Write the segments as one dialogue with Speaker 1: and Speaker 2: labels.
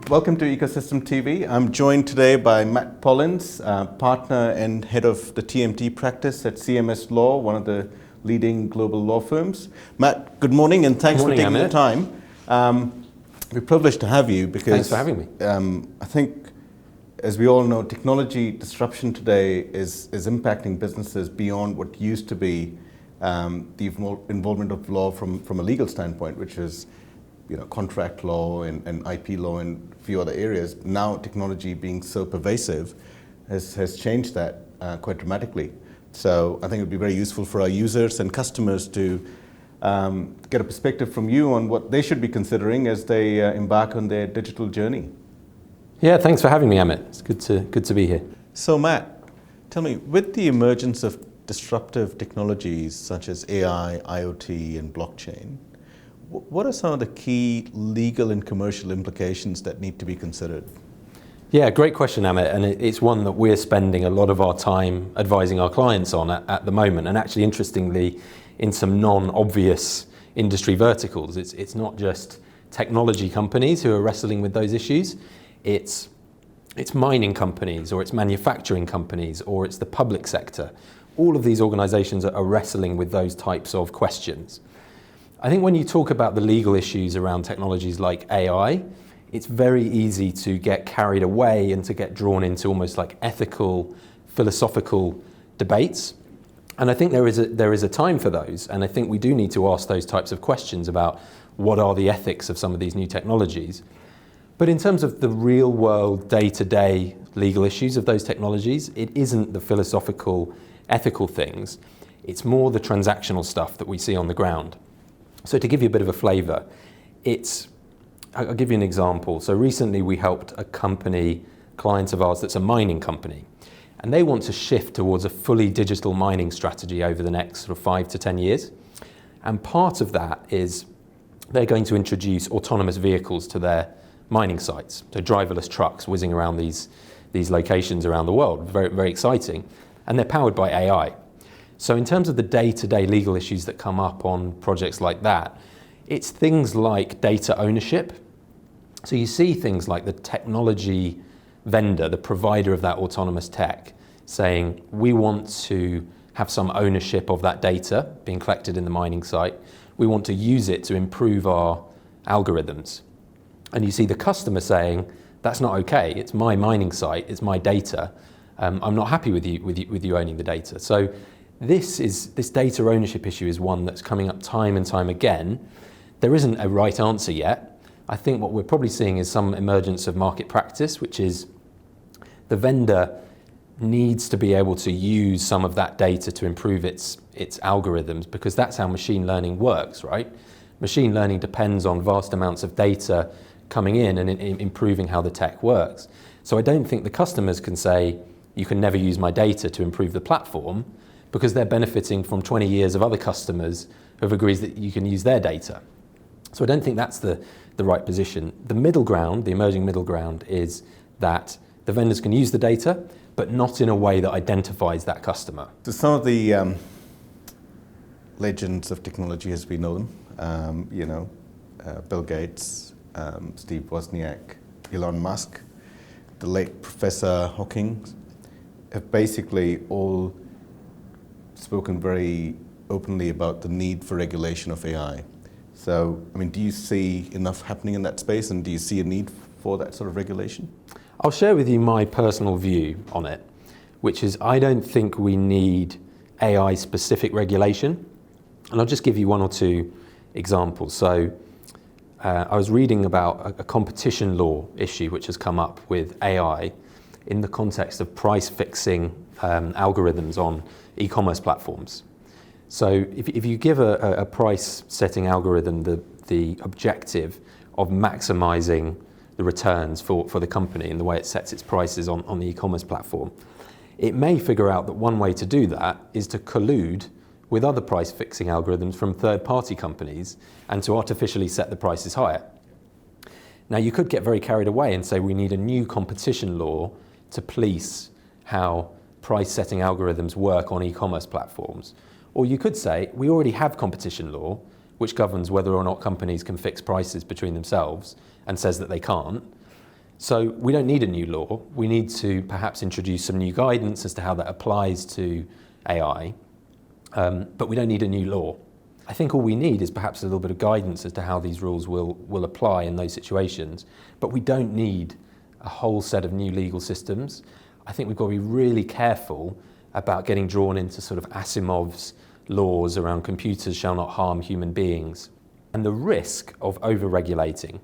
Speaker 1: Welcome to Ecosystem TV. I'm joined today by Matt Pollins, partner and head of the TMT practice at CMS Law, one of the leading global law firms. Matt, good morning and thanks for taking the time. We're privileged to have you because
Speaker 2: thanks for having me.
Speaker 1: I think, as we all know, technology disruption today is impacting businesses beyond what used to be the involvement of law from a legal standpoint, which is contract law and IP law and a few other areas. Now technology being so pervasive has changed that quite dramatically. So I think it would be very useful for our users and customers to get a perspective from you on what they should be considering as they embark on their digital journey.
Speaker 2: Yeah, thanks for having me, Amit. It's good to be here.
Speaker 1: So Matt, tell me, with the emergence of disruptive technologies such as AI, IoT, and blockchain, what are some of the key legal and commercial implications that need to be considered?
Speaker 2: Yeah, great question, Amit, and it's one that we're spending a lot of our time advising our clients on at the moment, and actually, interestingly, in some non-obvious industry verticals. It's not just technology companies who are wrestling with those issues, it's mining companies, or it's manufacturing companies, or it's the public sector. All of these organizations are wrestling with those types of questions. I think when you talk about the legal issues around technologies like AI, it's very easy to get carried away and to get drawn into almost like ethical, philosophical debates. And I think there is a time for those. And I think we do need to ask those types of questions about what are the ethics of some of these new technologies. But in terms of the real world, day-to-day legal issues of those technologies, it isn't the philosophical, ethical things. It's more the transactional stuff that we see on the ground. So to give you a bit of a flavor, I'll give you an example. So recently we helped a client of ours that's a mining company, and they want to shift towards a fully digital mining strategy over the next sort of 5 to 10 years. And part of that is they're going to introduce autonomous vehicles to their mining sites, so driverless trucks whizzing around these locations around the world. Very, very exciting. And they're powered by AI. So in terms of the day-to-day legal issues that come up on projects like that, it's things like data ownership. So you see things like the technology vendor, the provider of that autonomous tech, saying, we want to have some ownership of that data being collected in the mining site. We want to use it to improve our algorithms. And you see the customer saying, that's not okay. It's my mining site, it's my data. I'm not happy with you owning the data. So this data ownership issue is one that's coming up time and time again. There isn't a right answer yet. I think what we're probably seeing is some emergence of market practice, which is the vendor needs to be able to use some of that data to improve its algorithms, because that's how machine learning works, right? Machine learning depends on vast amounts of data coming in and improving how the tech works. So I don't think the customers can say, you can never use my data to improve the platform, because they're benefiting from 20 years of other customers who have agreed that you can use their data. So I don't think that's the right position. The middle ground, the emerging middle ground, is that the vendors can use the data, but not in a way that identifies that customer.
Speaker 1: So some of the legends of technology, as we know them, Bill Gates, Steve Wozniak, Elon Musk, the late Professor Hawking, have basically all spoken very openly about the need for regulation of AI. So, do you see enough happening in that space, and do you see a need for that sort of regulation?
Speaker 2: I'll share with you my personal view on it, which is I don't think we need AI-specific regulation. And I'll just give you one or two examples. So I was reading about a competition law issue which has come up with AI in the context of price-fixing algorithms on e-commerce platforms. So if you give a price-setting algorithm the objective of maximizing the returns for the company in the way it sets its prices on the e-commerce platform, it may figure out that one way to do that is to collude with other price-fixing algorithms from third-party companies and to artificially set the prices higher. Now, you could get very carried away and say we need a new competition law to police how price-setting algorithms work on e-commerce platforms. Or you could say we already have competition law, which governs whether or not companies can fix prices between themselves and says that they can't. So we don't need a new law. We need to perhaps introduce some new guidance as to how that applies to AI, but we don't need a new law. I think all we need is perhaps a little bit of guidance as to how these rules will apply in those situations, but we don't need a whole set of new legal systems. I think we've got to be really careful about getting drawn into sort of Asimov's laws around computers shall not harm human beings. And the risk of over-regulating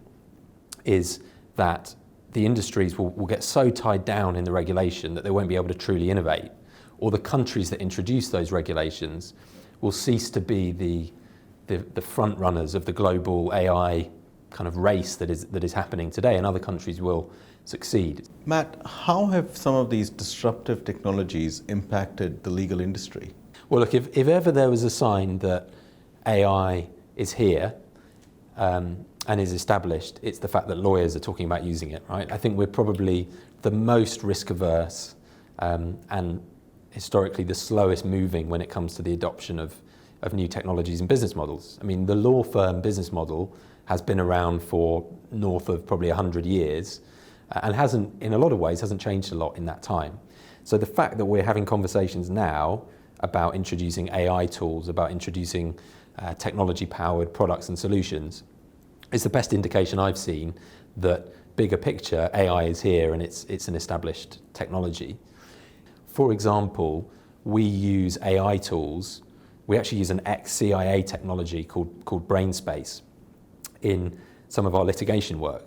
Speaker 2: is that the industries will get so tied down in the regulation that they won't be able to truly innovate, or the countries that introduce those regulations will cease to be the front runners of the global AI kind of race that is happening today, and other countries will succeed.
Speaker 1: Matt, how have some of these disruptive technologies impacted the legal industry?
Speaker 2: Well, look, if ever there was a sign that AI is here and is established, it's the fact that lawyers are talking about using it, right? I think we're probably the most risk averse and historically the slowest moving when it comes to the adoption of new technologies and business models. I mean, the law firm business model has been around for north of probably 100 years and hasn't, in a lot of ways, hasn't changed a lot in that time. So the fact that we're having conversations now about introducing AI tools, about introducing technology-powered products and solutions, is the best indication I've seen that bigger picture, AI is here and it's an established technology. For example, we use AI tools. We actually use an ex-CIA technology called BrainSpace in some of our litigation work.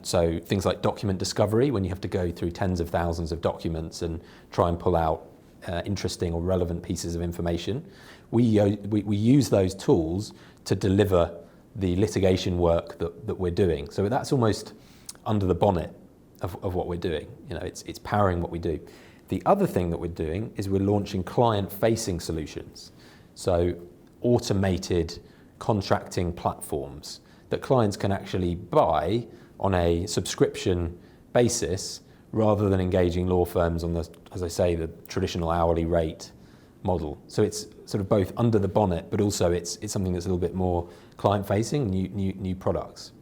Speaker 2: So things like document discovery, when you have to go through tens of thousands of documents and try and pull out interesting or relevant pieces of information. We use those tools to deliver the litigation work that we're doing. So that's almost under the bonnet of what we're doing. You know, it's powering what we do. The other thing that we're doing is we're launching client-facing solutions. So automated contracting platforms that clients can actually buy on a subscription basis rather than engaging law firms on the, as I say, the traditional hourly rate model. So it's sort of both under the bonnet, but also it's something that's a little bit more client-facing, new products.